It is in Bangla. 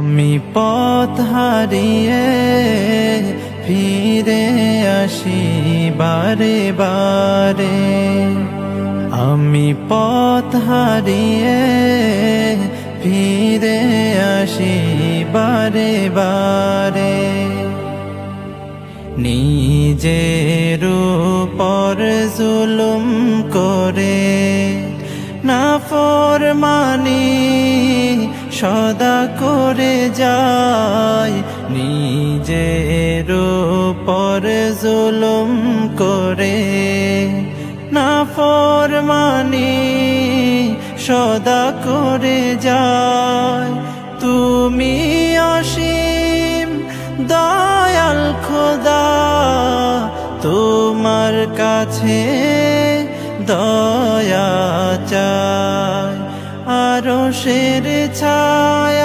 আমি পথ হারিয়ে ফিরে আসি বারে বারে, আমি পথ হারিয়ে ফিরে আসি বারে বারে। নিজের উপর জুলুম করে নাফরমানি সদা করে যায়, নিজের উপর জুলুম করে নাফরমানি সদা করে যায়। তুমি অসীম দয়াল খোদা, তোমার কাছে দয়া চাই। আরশের ছায়া